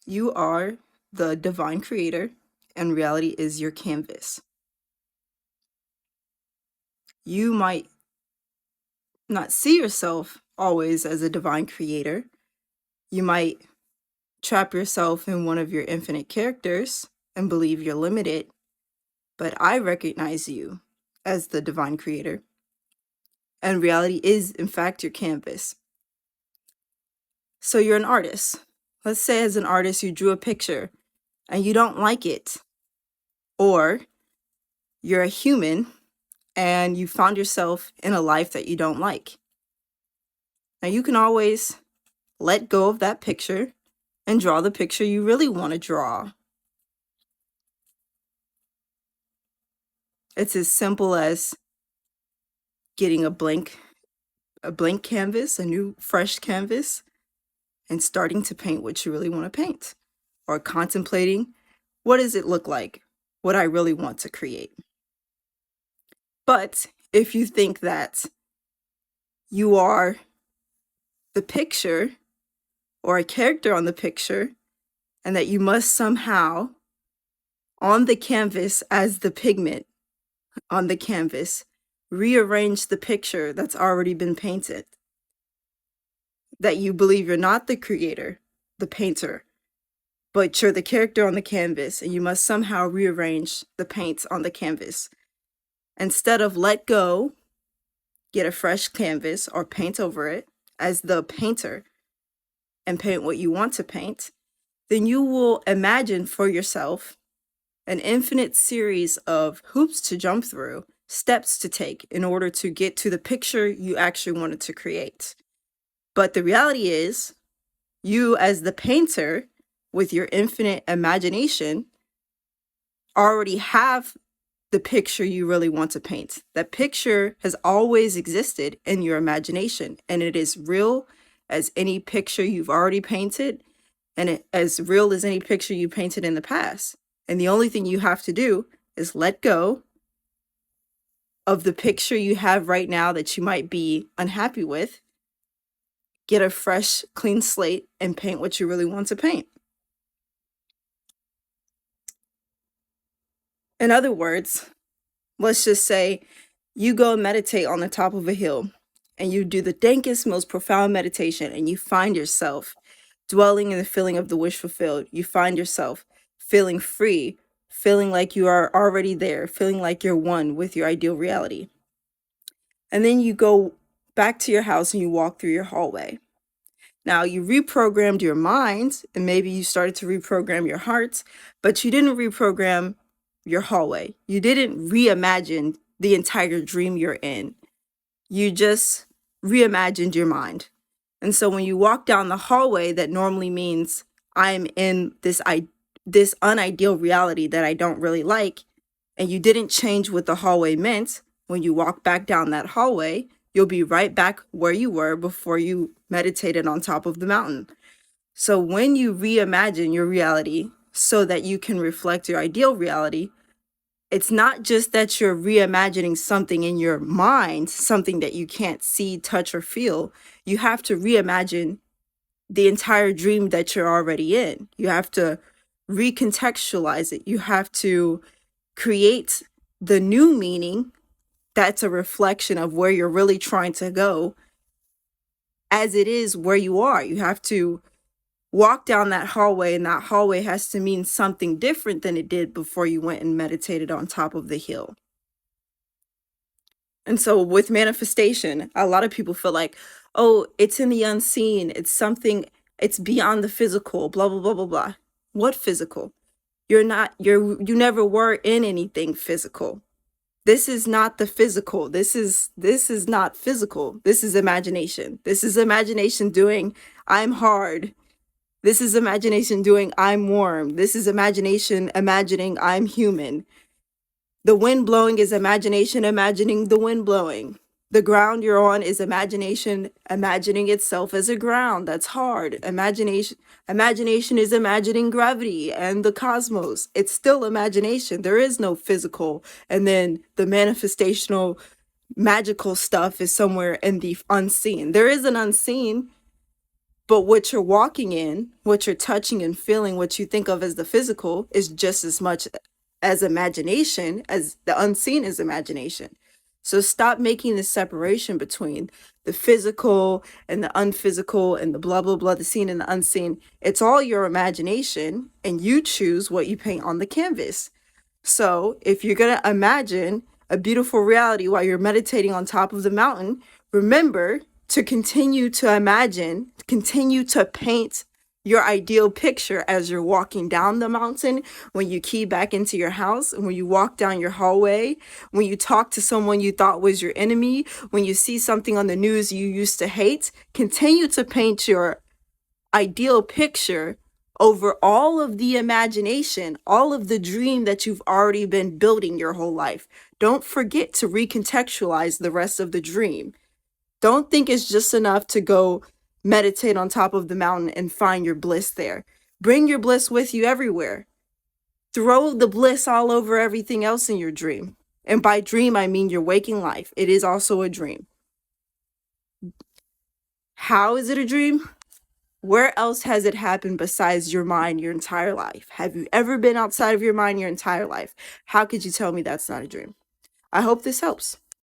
You are the divine creator, and reality is your canvas. You might not see yourself always as a divine creator. You might trap yourself in one of your infinite characters and believe you're limited, but I recognize you as the divine creator, and reality is, in fact, your canvas. So you're an artist. Let's say, as an artist, you drew a picture and you don't like it, or you're a human and you found yourself in a life that you don't like. Now, you can always let go of that picture and draw the picture you really want to draw. It's as simple as getting a blank canvas, a new fresh canvas, and starting to paint what you really want to paint, or contemplating, what does it look like, what I really want to create. But if you think that you are the picture or a character on the picture, and that you must somehow, on the canvas as the pigment on the canvas, rearrange the picture that's already been painted, that you believe you're not the creator, the painter, but you're the character on the canvas, and you must somehow rearrange the paints on the canvas. Instead of let go, get a fresh canvas or paint over it as the painter and paint what you want to paint, then you will imagine for yourself an infinite series of hoops to jump through, steps to take in order to get to the picture you actually wanted to create. But the reality is, you as the painter with your infinite imagination already have the picture you really want to paint. That picture has always existed in your imagination, and it is real as any picture you've already painted, and as real as any picture you painted in the past. And the only thing you have to do is let go of the picture you have right now that you might be unhappy with, get a fresh, clean slate, and paint what you really want to paint. In other words, let's just say you go and meditate on the top of a hill, and you do the dankest, most profound meditation, and you find yourself dwelling in the feeling of the wish fulfilled. You find yourself feeling free, feeling like you are already there, feeling like you're one with your ideal reality. And then you go back to your house and you walk through your hallway. Now, you reprogrammed your mind, and maybe you started to reprogram your heart, but you didn't reprogram your hallway. You didn't reimagine the entire dream you're in. You just reimagined your mind. And so when you walk down the hallway, that normally means I'm in this unideal reality that I don't really like, and you didn't change what the hallway meant, when you walk back down that hallway, you'll be right back where you were before you meditated on top of the mountain. So when you reimagine your reality so that you can reflect your ideal reality, it's not just that you're reimagining something in your mind, something that you can't see, touch, or feel. You have to reimagine the entire dream that you're already in. You have to recontextualize it. You have to create the new meaning that's a reflection of where you're really trying to go, as it is where you are. You have to walk down that hallway, and that hallway has to mean something different than it did before you went and meditated on top of the hill. And so with manifestation, a lot of people feel like, oh, it's in the unseen, it's something, it's beyond the physical, blah, blah, blah, blah, blah. What physical? You never were in anything physical. This is not the physical. This is not physical. This is imagination. This is imagination doing, I'm hard. This is imagination doing, I'm warm. This is imagination imagining I'm human. The wind blowing is imagination imagining the wind blowing. The ground you're on is imagination imagining itself as a ground. That's hard. Imagination is imagining gravity and the cosmos. It's still imagination. There is no physical. And then the manifestational magical stuff is somewhere in the unseen. There is an unseen, But what you're walking in, what you're touching and feeling, what you think of as the physical is just as much as imagination as the unseen is imagination. So stop making this separation between the physical and the unphysical and the blah, blah, blah, the seen and the unseen. It's all your imagination, and you choose what you paint on the canvas. So if you're going to imagine a beautiful reality while you're meditating on top of the mountain, remember to continue to imagine, continue to paint your ideal picture as you're walking down the mountain, when you key back into your house, and when you walk down your hallway, when you talk to someone you thought was your enemy, when you see something on the news you used to hate. Continue to paint your ideal picture over all of the imagination, all of the dream that you've already been building your whole life. Don't forget to recontextualize the rest of the dream. Don't think it's just enough to go meditate on top of the mountain and find your bliss there. Bring your bliss with you everywhere. Throw the bliss all over everything else in your dream. And by dream, I mean your waking life. It is also a dream. How is it a dream? Where else has it happened besides your mind your entire life? Have you ever been outside of your mind your entire life? How could you tell me that's not a dream? I hope this helps.